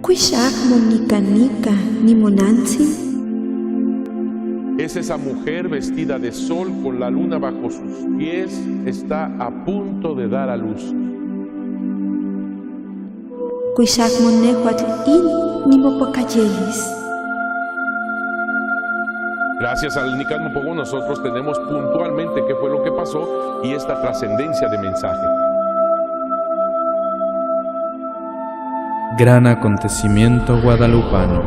Cuixac monica ni monantzin. Es esa mujer vestida de sol con la luna bajo sus pies, está a punto de dar a luz. Cuixac monehuatl ni mopacayelis. Gracias al Nican Mopogua nosotros tenemos puntualmente qué fue lo que pasó y esta trascendencia de mensaje. Gran acontecimiento guadalupano.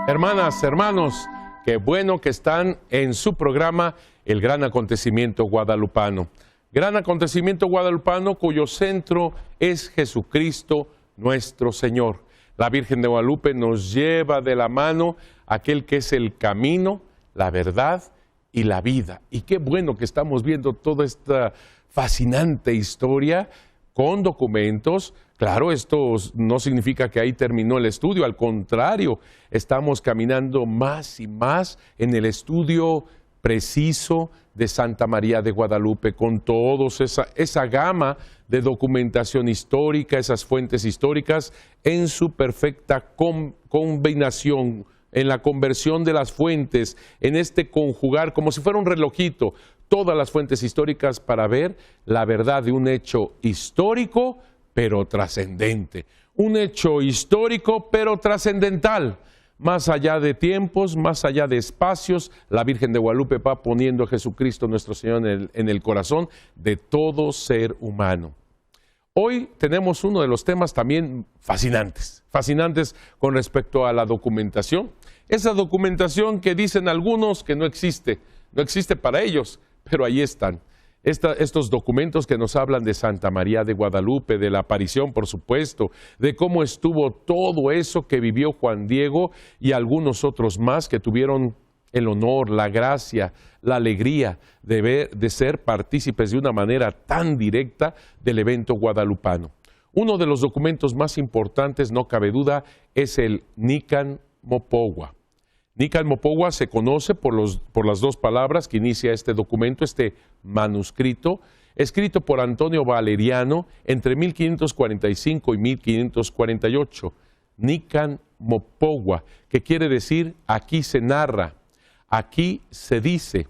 Hermanas, hermanos, qué bueno que están en su programa El Gran Acontecimiento Guadalupano. Gran Acontecimiento Guadalupano cuyo centro es Jesucristo nuestro Señor. La Virgen de Guadalupe nos lleva de la mano aquel que es el camino, la verdad y la vida. Y qué bueno que estamos viendo toda esta fascinante historia con documentos. Claro, esto no significa que ahí terminó el estudio, al contrario, estamos caminando más y más en el estudio preciso de Santa María de Guadalupe, con todos esa gama de documentación histórica, esas fuentes históricas, en su perfecta combinación, en la conversión de las fuentes, en este conjugar, como si fuera un relojito, todas las fuentes históricas para ver la verdad de un hecho histórico, pero trascendente. Un hecho histórico, pero trascendental. Más allá de tiempos, más allá de espacios, la Virgen de Guadalupe va poniendo a Jesucristo nuestro Señor en el corazón de todo ser humano. Hoy tenemos uno de los temas también fascinantes con respecto a la documentación. Esa documentación que dicen algunos que no existe para ellos, pero ahí están. Estos documentos que nos hablan de Santa María de Guadalupe, de la aparición, por supuesto, de cómo estuvo todo eso que vivió Juan Diego y algunos otros más que tuvieron el honor, la gracia, la alegría de ser partícipes de una manera tan directa del evento guadalupano. Uno de los documentos más importantes, no cabe duda, es el Nican Mopogua. Nican Mopogua se conoce por las dos palabras que inicia este documento, este manuscrito, escrito por Antonio Valeriano entre 1545 y 1548. Nican Mopogua, que quiere decir aquí se narra, aquí se dice,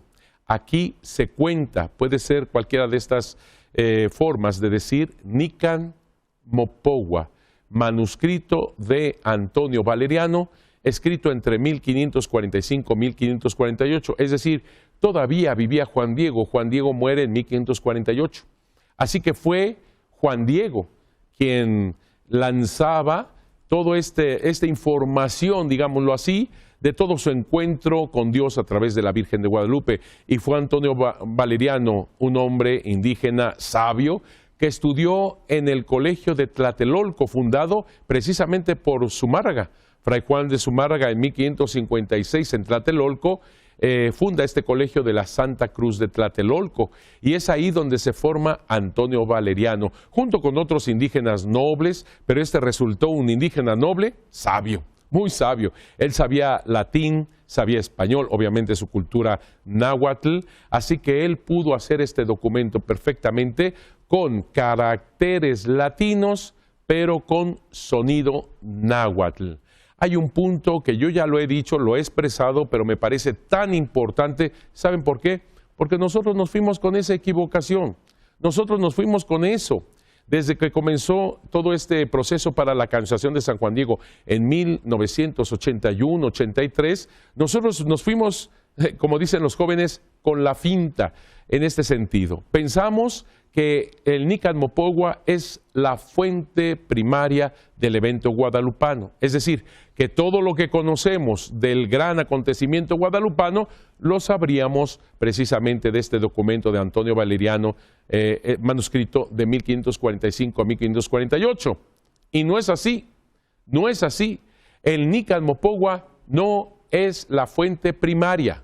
aquí se cuenta. Puede ser cualquiera de estas formas de decir Nican Mopogua, manuscrito de Antonio Valeriano, escrito entre 1545 y 1548, es decir, todavía vivía Juan Diego. Juan Diego muere en 1548. Así que fue Juan Diego quien lanzaba toda esta información, digámoslo así, de todo su encuentro con Dios a través de la Virgen de Guadalupe. Y fue Antonio Valeriano, un hombre indígena sabio, que estudió en el colegio de Tlatelolco, fundado precisamente por Zumárraga. Fray Juan de Zumárraga en 1556 en Tlatelolco funda este colegio de la Santa Cruz de Tlatelolco y es ahí donde se forma Antonio Valeriano, junto con otros indígenas nobles, pero este resultó un indígena noble sabio, muy sabio. Él sabía latín, sabía español, obviamente su cultura náhuatl, así que él pudo hacer este documento perfectamente con caracteres latinos, pero con sonido náhuatl. Hay un punto que yo ya lo he dicho, lo he expresado, pero me parece tan importante. ¿Saben por qué? Porque nosotros nos fuimos con esa equivocación. Nosotros nos fuimos con eso. Desde que comenzó todo este proceso para la canonización de San Juan Diego en 1981-83, nosotros nos fuimos, como dicen los jóvenes, con la finta en este sentido. Pensamos que el Nican Mopogua es la fuente primaria del evento guadalupano. Es decir, que todo lo que conocemos del gran acontecimiento guadalupano lo sabríamos precisamente de este documento de Antonio Valeriano, manuscrito de 1545 a 1548. Y no es así, no es así. El Nican Mopogua no es la fuente primaria.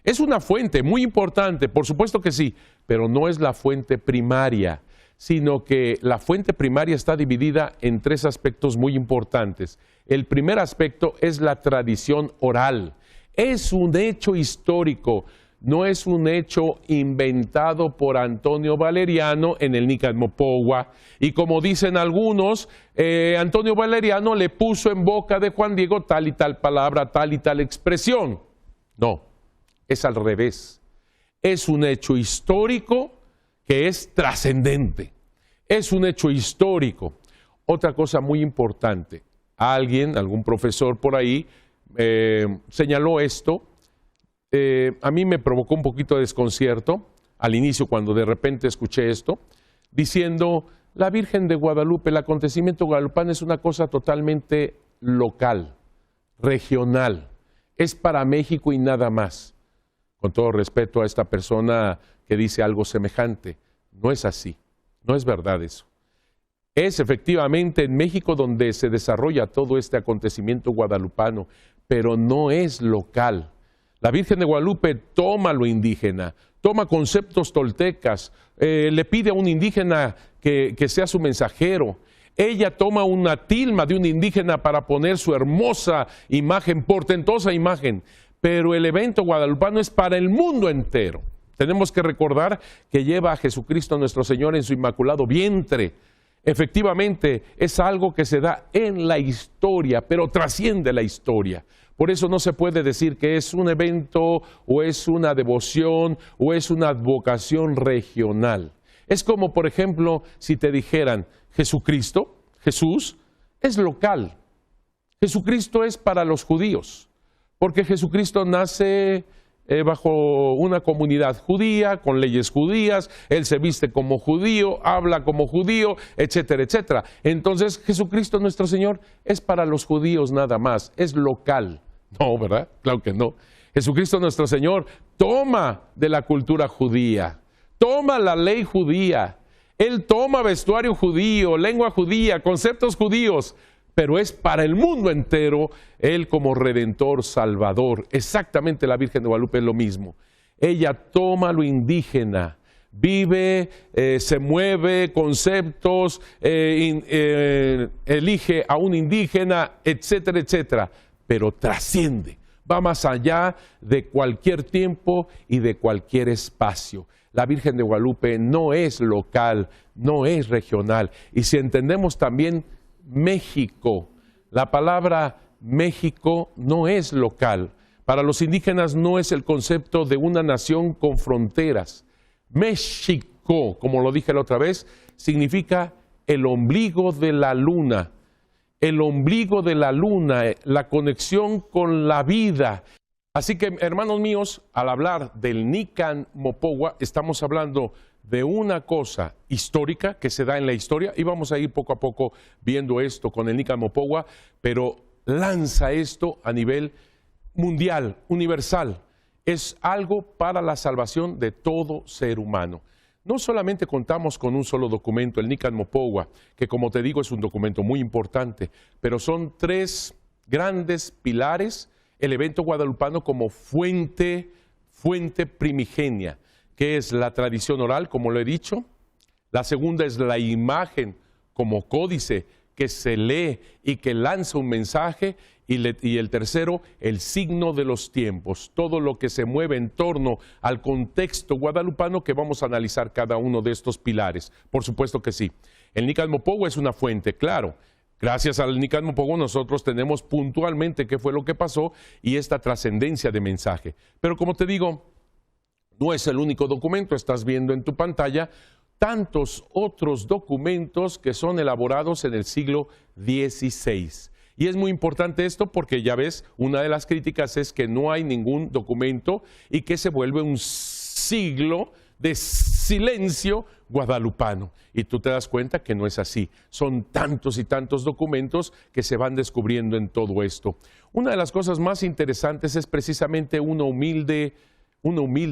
Es una fuente muy importante, por supuesto que sí, pero no es la fuente primaria, sino que la fuente primaria está dividida en tres aspectos muy importantes. El primer aspecto es la tradición oral. Es un hecho histórico no es un hecho inventado por Antonio Valeriano en el Nican Mopogua. Y como dicen algunos, Antonio Valeriano le puso en boca de Juan Diego tal y tal palabra, tal y tal expresión. No, es al revés. Es un hecho histórico que es trascendente. Es un hecho histórico. Otra cosa muy importante, algún profesor por ahí señaló esto. A mí me provocó un poquito de desconcierto al inicio cuando de repente escuché esto, diciendo, la Virgen de Guadalupe, el acontecimiento guadalupano es una cosa totalmente local, regional, es para México y nada más. Con todo respeto a esta persona que dice algo semejante, no es así, no es verdad eso. Es efectivamente en México donde se desarrolla todo este acontecimiento guadalupano, pero no es local. La Virgen de Guadalupe toma lo indígena, toma conceptos toltecas, le pide a un indígena que sea su mensajero. Ella toma una tilma de un indígena para poner su hermosa imagen, portentosa imagen, pero el evento guadalupano es para el mundo entero. Tenemos que recordar que lleva a Jesucristo nuestro Señor en su inmaculado vientre. Efectivamente, es algo que se da en la historia, pero trasciende la historia. Por eso no se puede decir que es un evento o es una devoción o es una advocación regional. Es como, por ejemplo, si te dijeran, Jesucristo, Jesús, es local. Jesucristo es para los judíos, porque Jesucristo nace bajo una comunidad judía, con leyes judías, Él se viste como judío, habla como judío, etcétera, etcétera. Entonces, Jesucristo nuestro Señor es para los judíos nada más, es local. No, ¿verdad? Claro que no. Jesucristo nuestro Señor toma de la cultura judía, toma la ley judía, Él toma vestuario judío, lengua judía, conceptos judíos, pero es para el mundo entero, Él como Redentor, Salvador. Exactamente la Virgen de Guadalupe es lo mismo. Ella toma lo indígena, vive, se mueve, conceptos, elige a un indígena, etcétera, etcétera, pero trasciende, va más allá de cualquier tiempo y de cualquier espacio. La Virgen de Guadalupe no es local, no es regional. Y si entendemos también México, la palabra México no es local. Para los indígenas no es el concepto de una nación con fronteras. México, como lo dije la otra vez, significa el ombligo de la luna. El ombligo de la luna, la conexión con la vida. Así que, hermanos míos, al hablar del Nican Mopogua, estamos hablando de una cosa histórica que se da en la historia, y vamos a ir poco a poco viendo esto con el Nican Mopogua, pero lanza esto a nivel mundial, universal. Es algo para la salvación de todo ser humano. No solamente contamos con un solo documento, el Nican Mopogua, que como te digo es un documento muy importante, pero son tres grandes pilares, el evento guadalupano como fuente primigenia, que es la tradición oral, como lo he dicho. La segunda es la imagen como códice que se lee y que lanza un mensaje. Y el tercero, el signo de los tiempos, todo lo que se mueve en torno al contexto guadalupano que vamos a analizar cada uno de estos pilares. Por supuesto que sí. El Nican Mopogua es una fuente, claro. Gracias al Nican Mopogua nosotros tenemos puntualmente qué fue lo que pasó y esta trascendencia de mensaje. Pero como te digo, no es el único documento, estás viendo en tu pantalla tantos otros documentos que son elaborados en el siglo XVI. Y es muy importante esto porque ya ves, una de las críticas es que no hay ningún documento y que se vuelve un siglo de silencio guadalupano. Y tú te das cuenta que no es así. Son tantos y tantos documentos que se van descubriendo en todo esto. Una de las cosas más interesantes es precisamente una humilde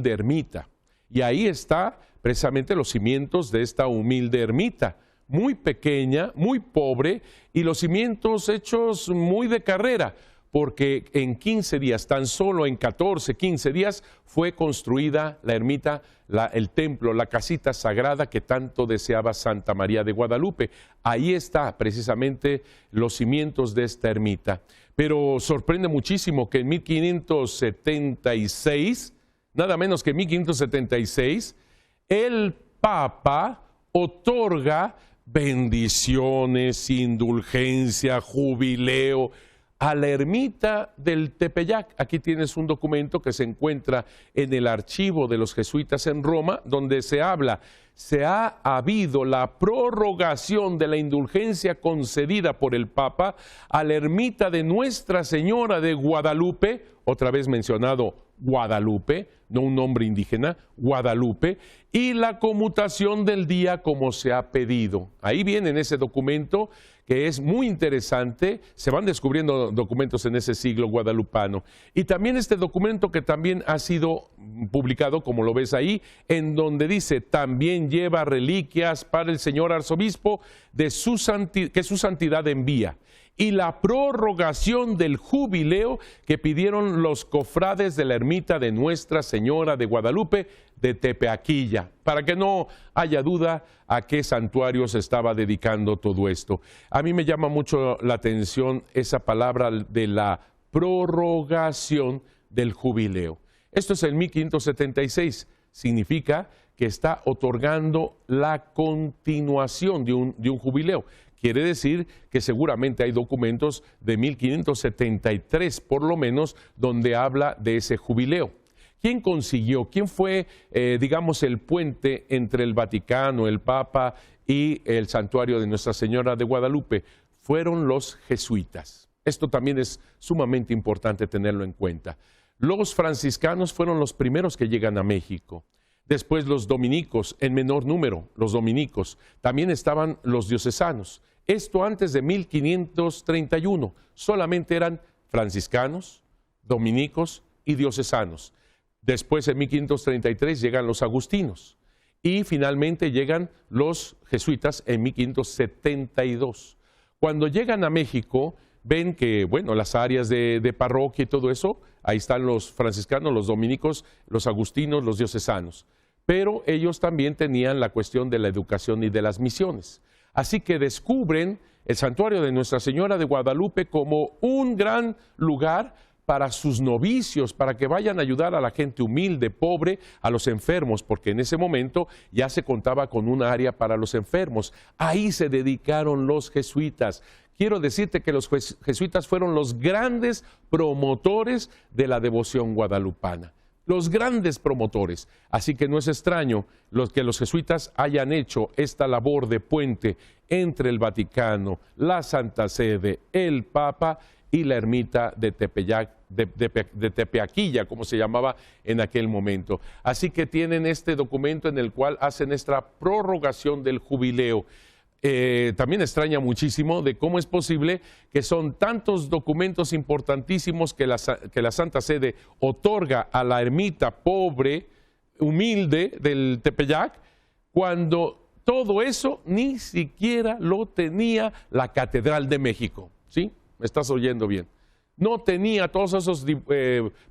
ermita. Y ahí está precisamente los cimientos de esta humilde ermita. Muy pequeña, muy pobre, y los cimientos hechos muy de carrera, porque en 15 días, tan solo en 14, 15 días, fue construida la ermita, el templo, la casita sagrada que tanto deseaba Santa María de Guadalupe. Ahí está precisamente los cimientos de esta ermita. Pero sorprende muchísimo que en 1576, nada menos que 1576, el Papa otorga bendiciones, indulgencia, jubileo a la ermita del Tepeyac. Aquí tienes un documento que se encuentra en el archivo de los jesuitas en Roma, donde se habla: se ha habido la prorrogación de la indulgencia concedida por el Papa a la ermita de Nuestra Señora de Guadalupe, otra vez mencionado Guadalupe, no un nombre indígena, Guadalupe, y la conmutación del día como se ha pedido. Ahí viene en ese documento, que es muy interesante. Se van descubriendo documentos en ese siglo guadalupano. Y también este documento que también ha sido publicado, como lo ves ahí, en donde dice: también lleva reliquias para el señor arzobispo que su santidad envía, y la prorrogación del jubileo que pidieron los cofrades de la ermita de Nuestra Señora de Guadalupe de Tepeaquilla, para que no haya duda a qué santuario se estaba dedicando todo esto. A mí me llama mucho la atención esa palabra de la prorrogación del jubileo. Esto es el 1576, significa que está otorgando la continuación de un jubileo. Quiere decir que seguramente hay documentos de 1573, por lo menos, donde habla de ese jubileo. ¿Quién consiguió? ¿Quién fue, digamos, el puente entre el Vaticano, el Papa y el santuario de Nuestra Señora de Guadalupe? Fueron los jesuitas. Esto también es sumamente importante tenerlo en cuenta. Los franciscanos fueron los primeros que llegan a México. Después los dominicos, en menor número, los dominicos. También estaban los diocesanos. Esto antes de 1531. Solamente eran franciscanos, dominicos y diocesanos. Después, en 1533, llegan los agustinos. Y finalmente llegan los jesuitas en 1572. Cuando llegan a México, ven que, bueno, las áreas de parroquia y todo eso, ahí están los franciscanos, los dominicos, los agustinos, los diocesanos. Pero ellos también tenían la cuestión de la educación y de las misiones. Así que descubren el santuario de Nuestra Señora de Guadalupe como un gran lugar para sus novicios, para que vayan a ayudar a la gente humilde, pobre, a los enfermos, porque en ese momento ya se contaba con un área para los enfermos. Ahí se dedicaron los jesuitas. Quiero decirte que los jesuitas fueron los grandes promotores de la devoción guadalupana. Los grandes promotores. Así que no es extraño que los jesuitas hayan hecho esta labor de puente entre el Vaticano, la Santa Sede, el Papa y la ermita de Tepeyac, de Tepeaquilla, como se llamaba en aquel momento. Así que tienen este documento en el cual hacen esta prorrogación del jubileo. También extraña muchísimo de cómo es posible que son tantos documentos importantísimos que la Santa Sede otorga a la ermita pobre, humilde del Tepeyac, cuando todo eso ni siquiera lo tenía la Catedral de México. ¿Sí? ¿Me estás oyendo bien? No tenía todos esos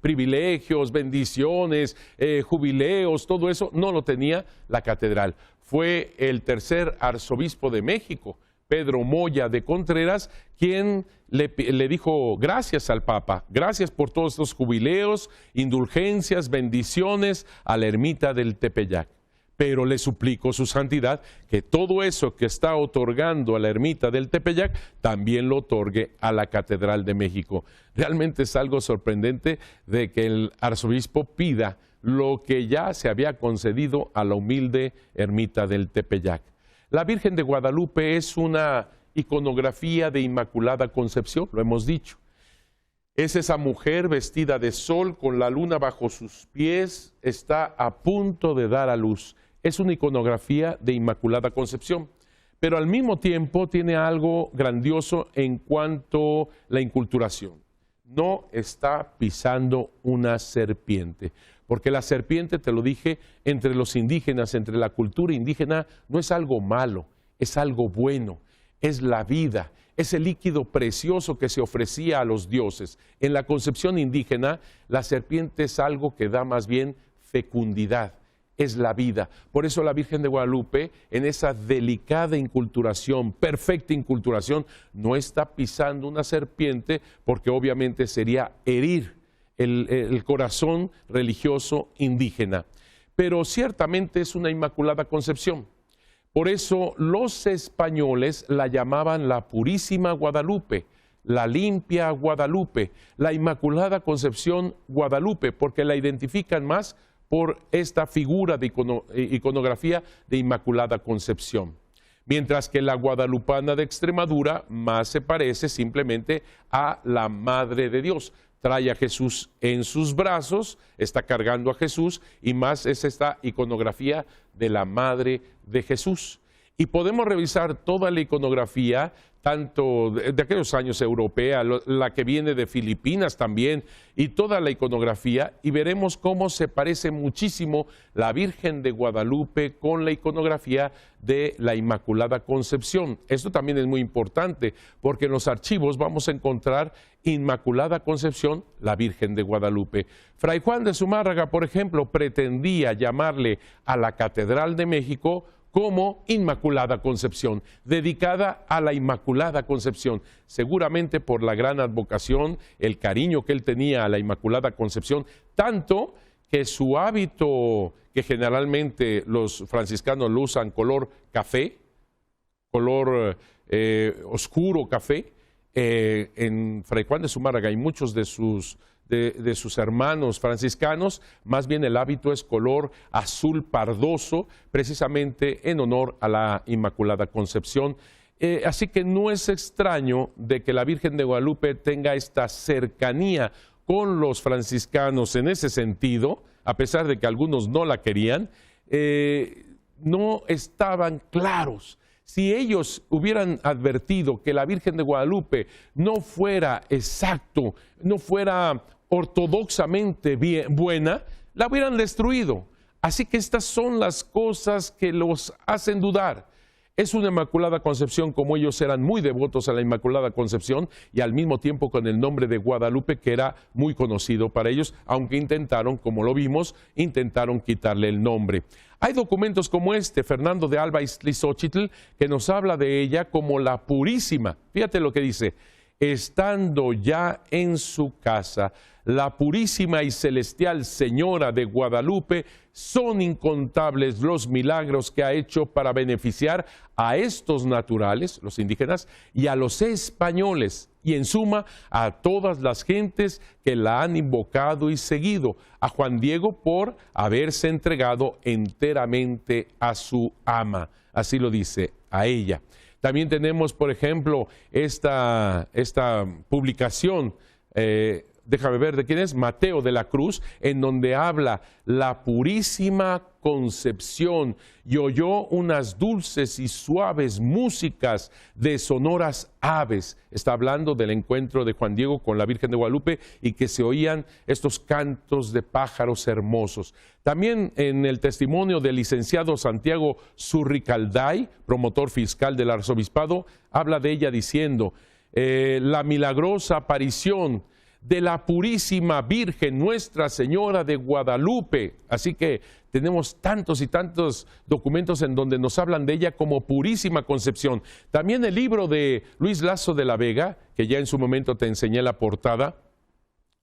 privilegios, bendiciones, jubileos, todo eso, no lo tenía la catedral. Fue el tercer arzobispo de México, Pedro Moya de Contreras, quien le dijo gracias al Papa, gracias por todos estos jubileos, indulgencias, bendiciones a la ermita del Tepeyac. Pero le suplico, su santidad, que todo eso que está otorgando a la ermita del Tepeyac, también lo otorgue a la Catedral de México. Realmente es algo sorprendente de que el arzobispo pida lo que ya se había concedido a la humilde ermita del Tepeyac. La Virgen de Guadalupe es una iconografía de Inmaculada Concepción, lo hemos dicho. Es esa mujer vestida de sol con la luna bajo sus pies, está a punto de dar a luz. Es una iconografía de Inmaculada Concepción, pero al mismo tiempo tiene algo grandioso en cuanto a la inculturación. No está pisando una serpiente, porque la serpiente, te lo dije, entre los indígenas, entre la cultura indígena, no es algo malo, es algo bueno, es la vida. Es el líquido precioso que se ofrecía a los dioses. En la concepción indígena, la serpiente es algo que da más bien fecundidad, es la vida. Por eso la Virgen de Guadalupe, en esa delicada inculturación, perfecta inculturación, no está pisando una serpiente, porque obviamente sería herir el corazón religioso indígena. Pero ciertamente es una Inmaculada Concepción. Por eso los españoles la llamaban la Purísima Guadalupe, la Limpia Guadalupe, la Inmaculada Concepción Guadalupe, porque la identifican más por esta figura de iconografía de Inmaculada Concepción. Mientras que la guadalupana de Extremadura más se parece simplemente a la Madre de Dios. Trae a Jesús en sus brazos, está cargando a Jesús y más es esta iconografía de la Madre de Jesús. Y podemos revisar toda la iconografía, tanto de aquellos años europea, la que viene de Filipinas también, y toda la iconografía, y veremos cómo se parece muchísimo la Virgen de Guadalupe con la iconografía de la Inmaculada Concepción. Esto también es muy importante, porque en los archivos vamos a encontrar Inmaculada Concepción, la Virgen de Guadalupe. Fray Juan de Zumárraga, por ejemplo, pretendía llamarle a la Catedral de México como Inmaculada Concepción, dedicada a la Inmaculada Concepción, seguramente por la gran advocación, el cariño que él tenía a la Inmaculada Concepción, tanto que su hábito, que generalmente los franciscanos lo usan color café, color oscuro café, en Fray Juan de Zumárraga y muchos de sus hermanos franciscanos, más bien el hábito es color azul pardoso, precisamente en honor a la Inmaculada Concepción. Así que no es extraño de que la Virgen de Guadalupe tenga esta cercanía con los franciscanos en ese sentido, a pesar de que algunos no la querían, no estaban claros. Si ellos hubieran advertido que la Virgen de Guadalupe no fuera exacto, no fuera ortodoxamente buena, la hubieran destruido. Así que estas son las cosas que los hacen dudar. Es una Inmaculada Concepción, como ellos eran muy devotos a la Inmaculada Concepción y al mismo tiempo con el nombre de Guadalupe, que era muy conocido para ellos, aunque intentaron, como lo vimos, intentaron quitarle el nombre. Hay documentos como este, Fernando de Alba Iztlizóchitl, que nos habla de ella como la Purísima. Fíjate lo que dice: estando ya en su casa, la purísima y celestial Señora de Guadalupe, son incontables los milagros que ha hecho para beneficiar a estos naturales, los indígenas, y a los españoles, y en suma a todas las gentes que la han invocado y seguido, a Juan Diego por haberse entregado enteramente a su ama. Así lo dice, a ella. También tenemos, por ejemplo, esta publicación, déjame ver de quién es, Mateo de la Cruz, en donde habla la Purísima Concepción y oyó unas dulces y suaves músicas de sonoras aves. Está hablando del encuentro de Juan Diego con la Virgen de Guadalupe y que se oían estos cantos de pájaros hermosos. También en el testimonio del licenciado Santiago Zurricalday, promotor fiscal del arzobispado, habla de ella diciendo: la milagrosa aparición de la Purísima Virgen Nuestra Señora de Guadalupe. Así que tenemos tantos y tantos documentos en donde nos hablan de ella como Purísima Concepción. También el libro de Luis Lasso de la Vega, que ya en su momento te enseñé la portada,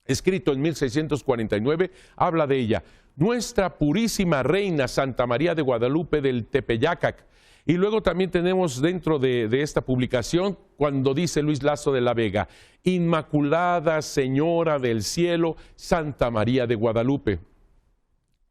escrito en 1649, habla de ella: Nuestra Purísima Reina Santa María de Guadalupe del Tepeyacac. Y luego también tenemos dentro de esta publicación, cuando dice Luis Lasso de la Vega: Inmaculada Señora del Cielo, Santa María de Guadalupe.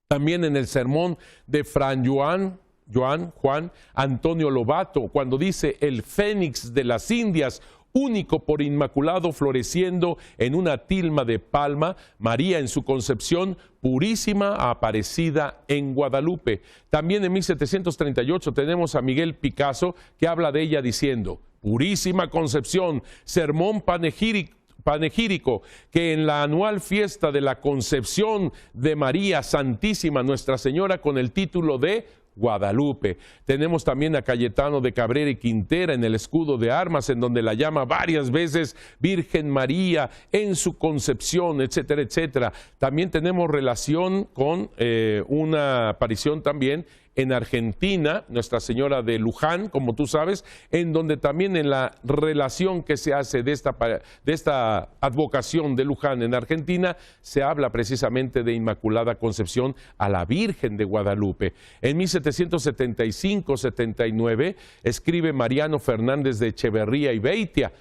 También en el sermón de Fran Juan Antonio Lobato, cuando dice: el Fénix de las Indias, único por inmaculado floreciendo en una tilma de palma, María en su concepción, purísima aparecida en Guadalupe. También en 1738 tenemos a Miguel Picasso, que habla de ella diciendo: Purísima Concepción, sermón panegírico, que en la anual fiesta de la Concepción de María Santísima Nuestra Señora, con el título de Guadalupe. Tenemos también a Cayetano de Cabrera y Quintera en el escudo de armas, en donde la llama varias veces Virgen María en su concepción, etcétera, etcétera. También tenemos relación con una aparición también en Argentina, Nuestra Señora de Luján, como tú sabes, en donde también en la relación que se hace de esta advocación de Luján en Argentina, se habla precisamente de Inmaculada Concepción a la Virgen de Guadalupe. En 1775-79 escribe Mariano Fernández de Echeverría y Beitia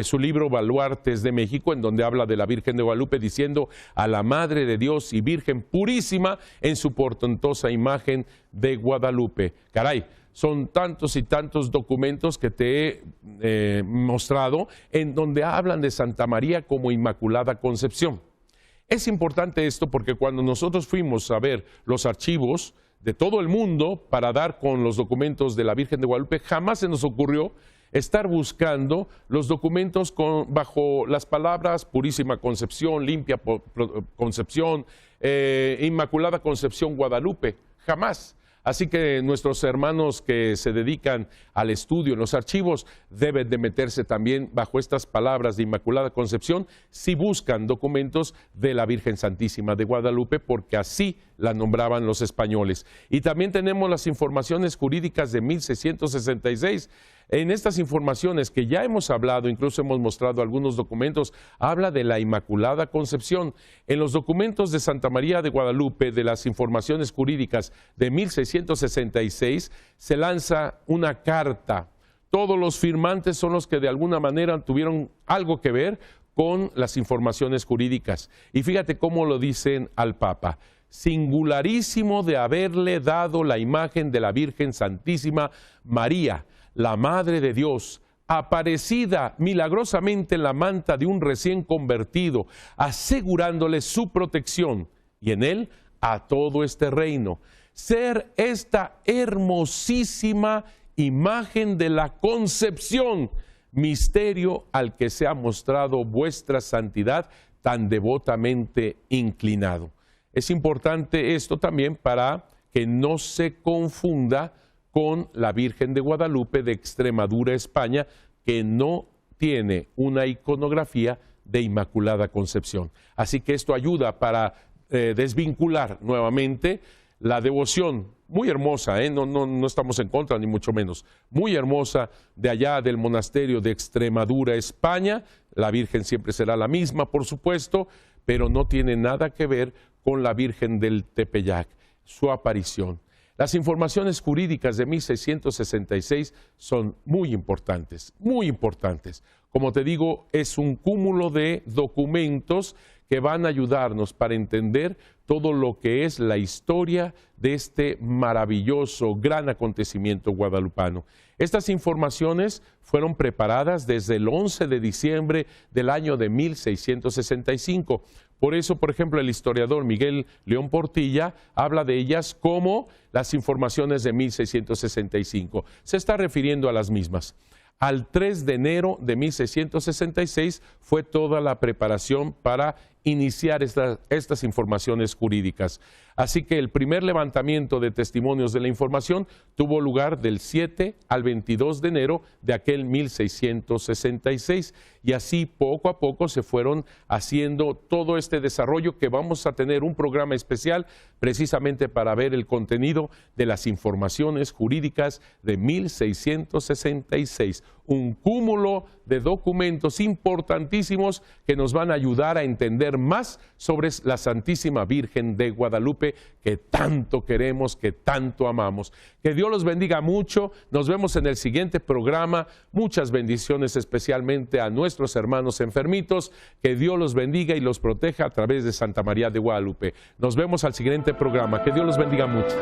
su libro Baluartes de México, en donde habla de la Virgen de Guadalupe, diciendo a la Madre de Dios y Virgen purísima en su portentosa imagen de Guadalupe. Caray, son tantos y tantos documentos que te he mostrado en donde hablan de Santa María como Inmaculada Concepción. Es importante esto porque cuando nosotros fuimos a ver los archivos de todo el mundo para dar con los documentos de la Virgen de Guadalupe, jamás se nos ocurrió estar buscando los documentos bajo las palabras Purísima Concepción, Limpia Concepción, Inmaculada Concepción Guadalupe, jamás. Así que nuestros hermanos que se dedican al estudio en los archivos deben de meterse también bajo estas palabras de Inmaculada Concepción si buscan documentos de la Virgen Santísima de Guadalupe, porque así la nombraban los españoles. Y también tenemos las informaciones jurídicas de 1666. En estas informaciones que ya hemos hablado, incluso hemos mostrado algunos documentos, habla de la Inmaculada Concepción. En los documentos de Santa María de Guadalupe, de las informaciones jurídicas de 1666, se lanza una carta. Todos los firmantes son los que de alguna manera tuvieron algo que ver con las informaciones jurídicas. Y fíjate cómo lo dicen al Papa: singularísimo de haberle dado la imagen de la Virgen Santísima María, la Madre de Dios, aparecida milagrosamente en la manta de un recién convertido, asegurándole su protección, y en él a todo este reino. Ser esta hermosísima imagen de la concepción, misterio al que se ha mostrado vuestra santidad tan devotamente inclinado. Es importante esto también para que no se confunda con la Virgen de Guadalupe de Extremadura, España, que no tiene una iconografía de Inmaculada Concepción. Así que esto ayuda para desvincular nuevamente la devoción muy hermosa, no estamos en contra ni mucho menos, muy hermosa de allá del monasterio de Extremadura, España. La Virgen siempre será la misma, por supuesto, pero no tiene nada que ver con la Virgen del Tepeyac, su aparición. Las informaciones jurídicas de 1666 son muy importantes, muy importantes. Como te digo, es un cúmulo de documentos que van a ayudarnos para entender todo lo que es la historia de este maravilloso, gran acontecimiento guadalupano. Estas informaciones fueron preparadas desde el 11 de diciembre del año de 1665. Por eso, por ejemplo, el historiador Miguel León Portilla habla de ellas como las informaciones de 1665. Se está refiriendo a las mismas. Al 3 de enero de 1666 fue toda la preparación para iniciar estas informaciones jurídicas. Así que el primer levantamiento de testimonios de la información tuvo lugar del 7 al 22 de enero de aquel 1666, y así poco a poco se fueron haciendo todo este desarrollo, que vamos a tener un programa especial precisamente para ver el contenido de las informaciones jurídicas de 1666. Un cúmulo de documentos importantísimos que nos van a ayudar a entender más sobre la Santísima Virgen de Guadalupe, que tanto queremos, que tanto amamos. Que Dios los bendiga mucho. Nos vemos en el siguiente programa. Muchas bendiciones especialmente a nuestros hermanos enfermitos. Que Dios los bendiga y los proteja a través de Santa María de Guadalupe. Nos vemos al siguiente programa. Que Dios los bendiga mucho.